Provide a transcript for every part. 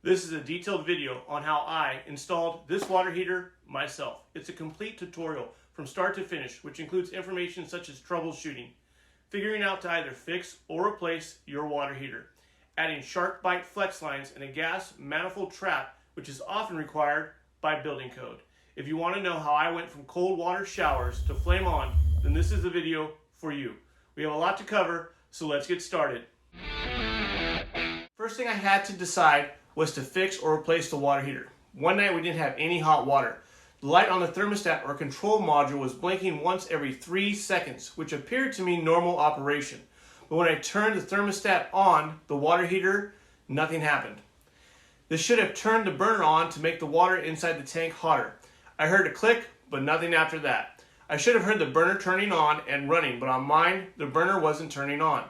This is a detailed video on how I installed this water heater myself. It's a complete tutorial from start to finish, which includes information such as troubleshooting, figuring out to either fix or replace your water heater, adding Sharkbite flex lines and a gas manifold trap, which is often required by building code. If you want to know how I went from cold water showers to flame on, then this is the video for you. We have a lot to cover, so let's get started. First thing I had to decide was to fix or replace the water heater. One night we didn't have any hot water. The light on the thermostat or control module was blinking once every 3 seconds, which appeared to me normal operation. But when I turned the thermostat on, the water heater, nothing happened. This should have turned the burner on to make the water inside the tank hotter. I heard a click, but nothing after that. I should have heard the burner turning on and running, but on mine, the burner wasn't turning on.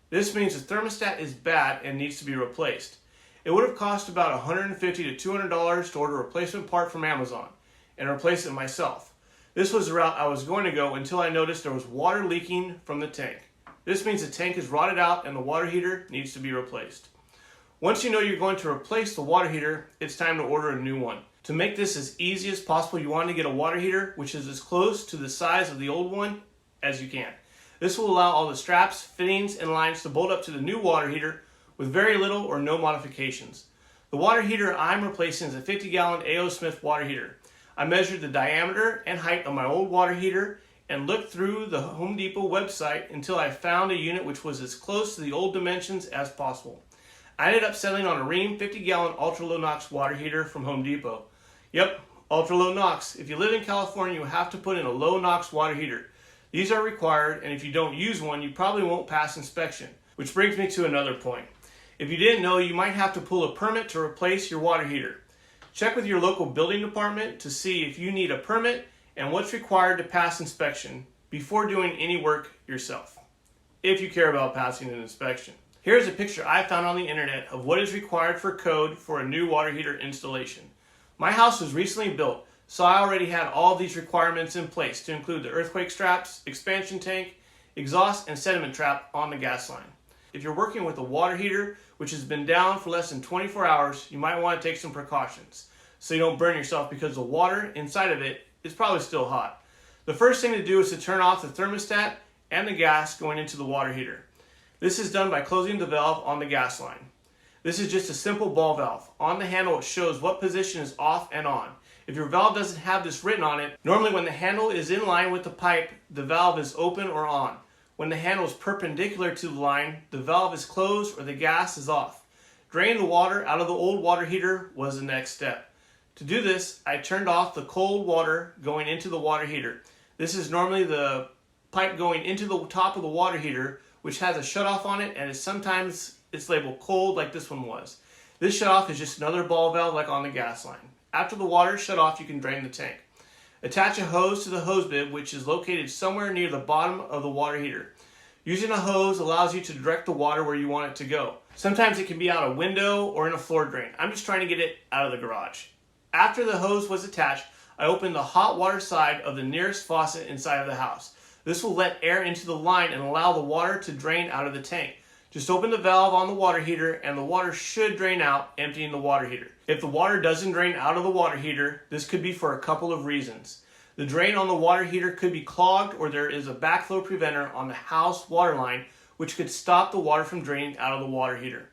This means the thermostat is bad and needs to be replaced. It would have cost about $150 to $200 to order a replacement part from Amazon and replace it myself. This was the route I was going to go until I noticed there was water leaking from the tank. This means the tank is rotted out and the water heater needs to be replaced. Once you know you're going to replace the water heater, it's time to order a new one. To make this as easy as possible, you want to get a water heater which is as close to the size of the old one as you can. This will allow all the straps, fittings, and lines to bolt up to the new water heater with very little or no modifications. The water heater I'm replacing is a 50-gallon A.O. Smith water heater. I measured the diameter and height of my old water heater and looked through the Home Depot website until I found a unit which was as close to the old dimensions as possible. I ended up settling on a Rheem 50-gallon ultra-low NOx water heater from Home Depot. Yep, ultra-low NOx. If you live in California, you have to put in a low NOx water heater. These are required, and if you don't use one, you probably won't pass inspection. Which brings me to another point. If you didn't know, you might have to pull a permit to replace your water heater. Check with your local building department to see if you need a permit and what's required to pass inspection before doing any work yourself, if you care about passing an inspection. Here's a picture I found on the internet of what is required for code for a new water heater installation. My house was recently built, so I already had all these requirements in place to include the earthquake straps, expansion tank, exhaust, and sediment trap on the gas line. If you're working with a water heater which has been down for less than 24 hours, you might want to take some precautions so you don't burn yourself because the water inside of it is probably still hot. The first thing to do is to turn off the thermostat and the gas going into the water heater. This is done by closing the valve on the gas line. This is just a simple ball valve. On the handle it shows what position is off and on. If your valve doesn't have this written on it, normally when the handle is in line with the pipe, the valve is open or on. When the handle is perpendicular to the line, the valve is closed or the gas is off. Draining the water out of the old water heater was the next step. To do this, I turned off the cold water going into the water heater. This is normally the pipe going into the top of the water heater, which has a shutoff on it, and sometimes it's labeled cold like this one was. This shutoff is just another ball valve like on the gas line. After the water is shut off, you can drain the tank. Attach a hose to the hose bib, which is located somewhere near the bottom of the water heater. Using a hose allows you to direct the water where you want it to go. Sometimes it can be out a window or in a floor drain. I'm just trying to get it out of the garage. After the hose was attached, I opened the hot water side of the nearest faucet inside of the house. This will let air into the line and allow the water to drain out of the tank. Just open the valve on the water heater and the water should drain out, emptying the water heater. If the water doesn't drain out of the water heater, this could be for a couple of reasons. The drain on the water heater could be clogged, or there is a backflow preventer on the house water line which could stop the water from draining out of the water heater.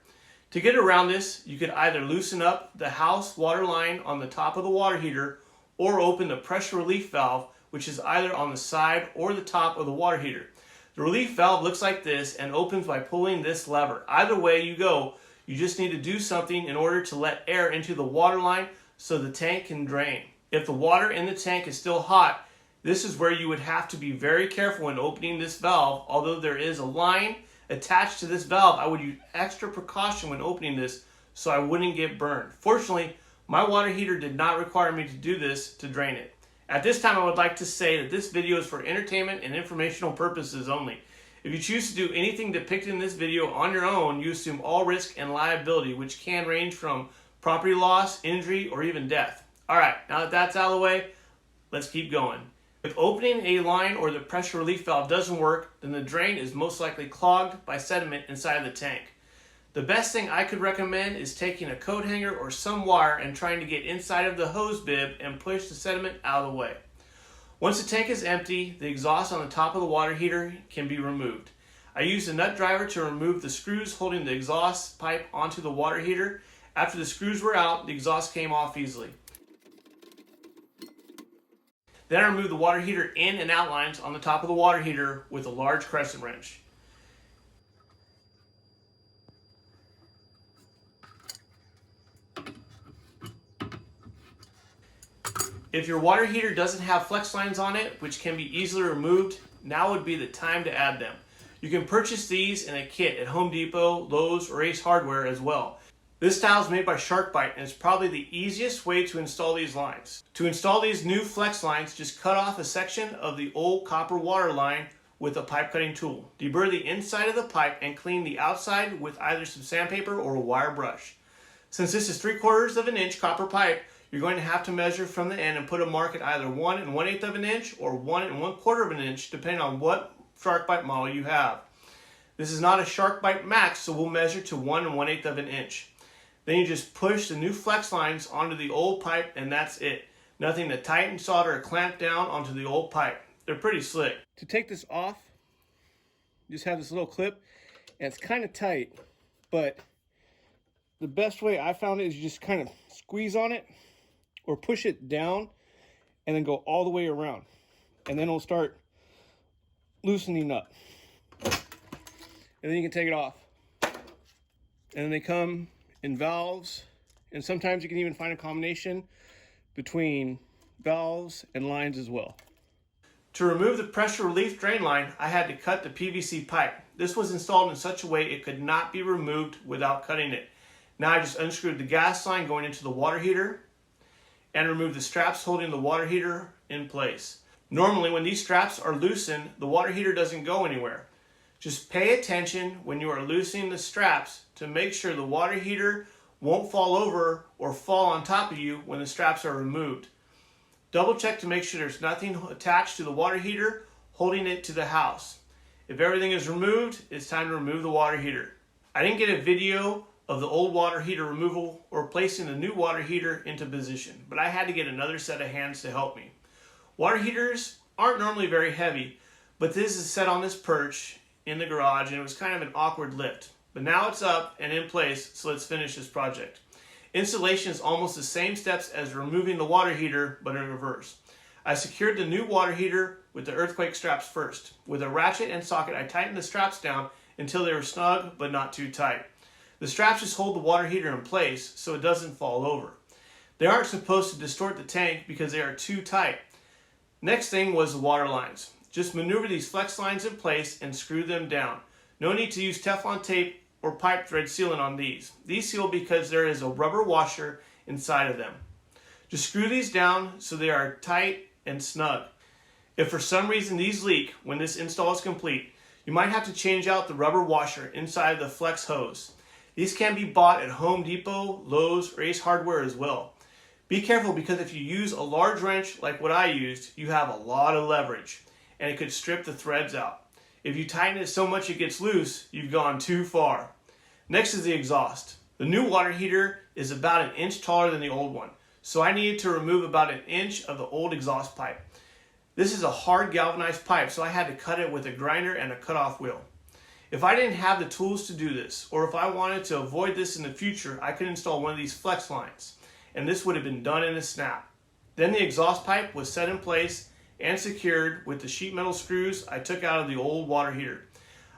To get around this, you could either loosen up the house water line on the top of the water heater or open the pressure relief valve, which is either on the side or the top of the water heater. The relief valve looks like this and opens by pulling this lever. Either way you go, you just need to do something in order to let air into the water line so the tank can drain. If the water in the tank is still hot, this is where you would have to be very careful when opening this valve. Although there is a line attached to this valve, I would use extra precaution when opening this so I wouldn't get burned. Fortunately, my water heater did not require me to do this to drain it. At this time, I would like to say that this video is for entertainment and informational purposes only. If you choose to do anything depicted in this video on your own, you assume all risk and liability, which can range from property loss, injury, or even death. Alright, now that that's out of the way, let's keep going. If opening a line or the pressure relief valve doesn't work, then the drain is most likely clogged by sediment inside of the tank. The best thing I could recommend is taking a coat hanger or some wire and trying to get inside of the hose bib and push the sediment out of the way. Once the tank is empty, the exhaust on the top of the water heater can be removed. I used a nut driver to remove the screws holding the exhaust pipe onto the water heater. After the screws were out, the exhaust came off easily. Then I removed the water heater in and out lines on the top of the water heater with a large crescent wrench. If your water heater doesn't have flex lines on it, which can be easily removed, now would be the time to add them. You can purchase these in a kit at Home Depot, Lowe's, or Ace Hardware as well. This style is made by Sharkbite and is probably the easiest way to install these lines. To install these new flex lines, just cut off a section of the old copper water line with a pipe cutting tool. Deburr the inside of the pipe and clean the outside with either some sandpaper or a wire brush. Since this is 3/4 of an inch copper pipe, you're going to have to measure from the end and put a mark at either 1 1/8 of an inch or 1 1/4 of an inch, depending on what Sharkbite model you have. This is not a Sharkbite Max, so we'll measure to 1 1/8 of an inch. Then you just push the new flex lines onto the old pipe and that's it. Nothing to tighten, solder, or clamp down onto the old pipe. They're pretty slick. To take this off, you just have this little clip and it's kind of tight, but the best way I found it is you just kind of squeeze on it or push it down and then go all the way around. And then it'll start loosening up. And then you can take it off. And then they come in valves, and sometimes you can even find a combination between valves and lines as well. To remove the pressure relief drain line, I had to cut the PVC pipe. This was installed in such a way it could not be removed without cutting it. Now I just unscrewed the gas line going into the water heater and removed the straps holding the water heater in place. Normally when these straps are loosened, the water heater doesn't go anywhere. Just pay attention when you are loosening the straps to make sure the water heater won't fall over or fall on top of you when the straps are removed. Double check to make sure there's nothing attached to the water heater holding it to the house. If everything is removed, it's time to remove the water heater. I didn't get a video of the old water heater removal or placing the new water heater into position, but I had to get another set of hands to help me. Water heaters aren't normally very heavy, but this is set on this perch in the garage and it was kind of an awkward lift. But now it's up and in place, so let's finish this project. Installation is almost the same steps as removing the water heater, but in reverse. I secured the new water heater with the earthquake straps first. With a ratchet and socket, I tightened the straps down until they were snug but not too tight. The straps just hold the water heater in place so it doesn't fall over. They aren't supposed to distort the tank because they are too tight. Next thing was the water lines. Just maneuver these flex lines in place and screw them down. No need to use Teflon tape or pipe thread sealant on these. These seal because there is a rubber washer inside of them. Just screw these down so they are tight and snug. If for some reason these leak when this install is complete, you might have to change out the rubber washer inside of the flex hose. These can be bought at Home Depot, Lowe's, or Ace Hardware as well. Be careful because if you use a large wrench like what I used, you have a lot of leverage and it could strip the threads out. If you tighten it so much it gets loose, you've gone too far. Next is the exhaust. The new water heater is about an inch taller than the old one, so I needed to remove about an inch of the old exhaust pipe. This is a hard galvanized pipe, so I had to cut it with a grinder and a cutoff wheel. If I didn't have the tools to do this, or if I wanted to avoid this in the future, I could install one of these flex lines, and this would have been done in a snap. Then the exhaust pipe was set in place and secured with the sheet metal screws I took out of the old water heater.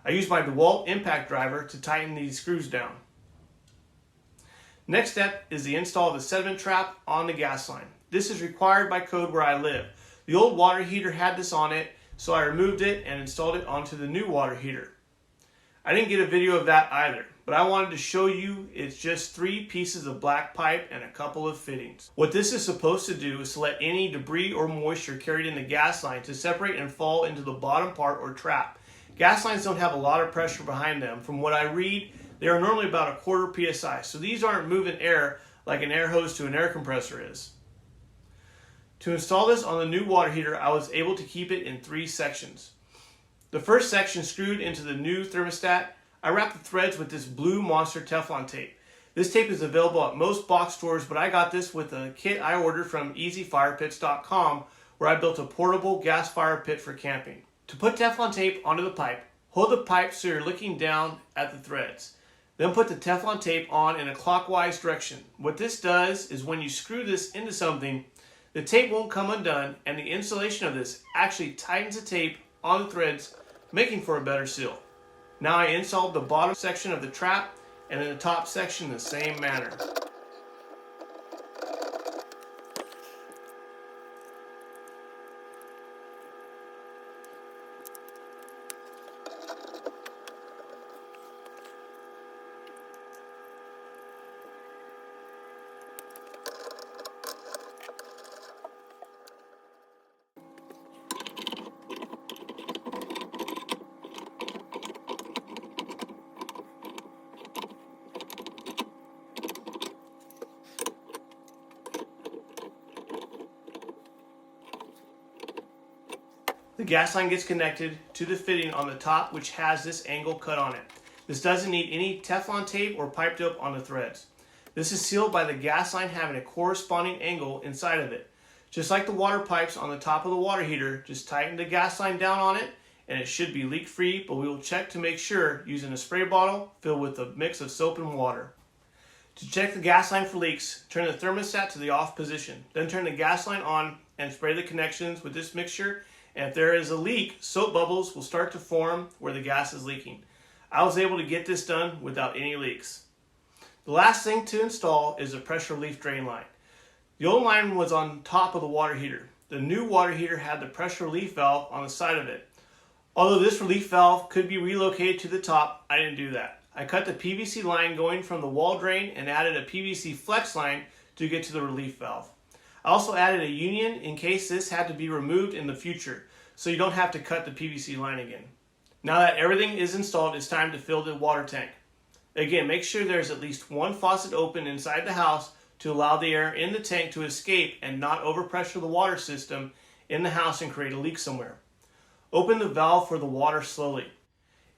I used my DeWalt impact driver to tighten these screws down. Next step is the install of the sediment trap on the gas line. This is required by code where I live. The old water heater had this on it, so I removed it and installed it onto the new water heater. I didn't get a video of that either, but I wanted to show you it's just 3 pieces of black pipe and a couple of fittings. What this is supposed to do is to let any debris or moisture carried in the gas line to separate and fall into the bottom part or trap. Gas lines don't have a lot of pressure behind them. From what I read, they are normally about 1/4 psi, so these aren't moving air like an air hose to an air compressor is. To install this on the new water heater, I was able to keep it in 3 sections. The first section screwed into the new thermostat I wrapped the threads with this blue Monster Teflon tape. This tape is available at most box stores, but I got this with a kit I ordered from easyfirepits.com, where I built a portable gas fire pit for camping. To put Teflon tape onto the pipe, hold the pipe so you're looking down at the threads. Then put the Teflon tape on in a clockwise direction. What this does is when you screw this into something, the tape won't come undone, and the installation of this actually tightens the tape on the threads, making for a better seal. Now I installed the bottom section of the trap and then the top section in the same manner. The gas line gets connected to the fitting on the top, which has this angle cut on it. This doesn't need any Teflon tape or pipe dope on the threads. This is sealed by the gas line having a corresponding angle inside of it. Just like the water pipes on the top of the water heater, just tighten the gas line down on it and it should be leak free, but we will check to make sure using a spray bottle filled with a mix of soap and water. To check the gas line for leaks, turn the thermostat to the off position. Then turn the gas line on and spray the connections with this mixture. And if there is a leak, soap bubbles will start to form where the gas is leaking. I was able to get this done without any leaks. The last thing to install is a pressure relief drain line. The old line was on top of the water heater. The new water heater had the pressure relief valve on the side of it. Although this relief valve could be relocated to the top, I didn't do that. I cut the PVC line going from the wall drain and added a PVC flex line to get to the relief valve. I also added a union in case this had to be removed in the future, so you don't have to cut the PVC line again. Now that everything is installed, it's time to fill the water tank. Again, make sure there's at least one faucet open inside the house to allow the air in the tank to escape and not overpressure the water system in the house and create a leak somewhere. Open the valve for the water slowly.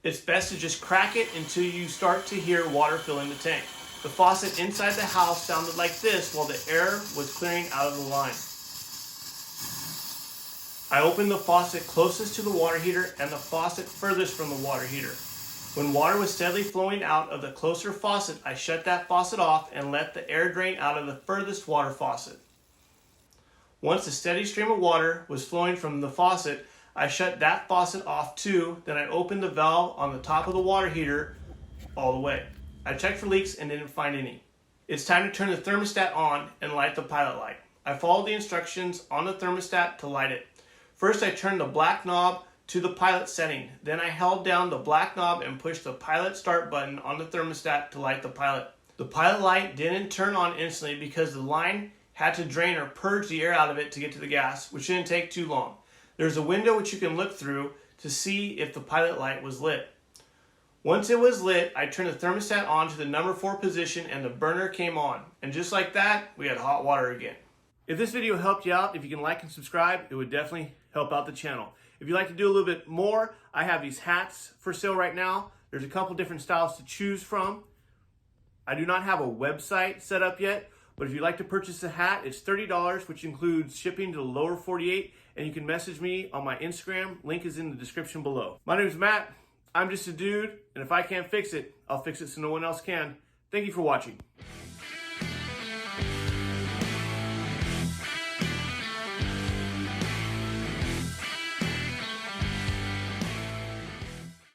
It's best to just crack it until you start to hear water filling the tank. The faucet inside the house sounded like this while the air was clearing out of the line. I opened the faucet closest to the water heater and the faucet furthest from the water heater. When water was steadily flowing out of the closer faucet, I shut that faucet off and let the air drain out of the furthest water faucet. Once a steady stream of water was flowing from the faucet, I shut that faucet off too. Then I opened the valve on the top of the water heater all the way. I checked for leaks and didn't find any. It's time to turn the thermostat on and light the pilot light. I followed the instructions on the thermostat to light it. First, I turned the black knob to the pilot setting. Then I held down the black knob and pushed the pilot start button on the thermostat to light the pilot. The pilot light didn't turn on instantly because the line had to drain or purge the air out of it to get to the gas, which didn't take too long. There's a window which you can look through to see if the pilot light was lit. Once it was lit, I turned the thermostat on to the number 4 position and the burner came on. And just like that, we had hot water again. If this video helped you out, if you can like and subscribe, it would definitely help out the channel. If you'd like to do a little bit more, I have these hats for sale right now. There's a couple different styles to choose from. I do not have a website set up yet, but if you'd like to purchase a hat, it's $30, which includes shipping to the lower 48, and you can message me on my Instagram. Link is in the description below. My name is Matt. I'm just a dude, and if I can't fix it, I'll fix it so no one else can. Thank you for watching.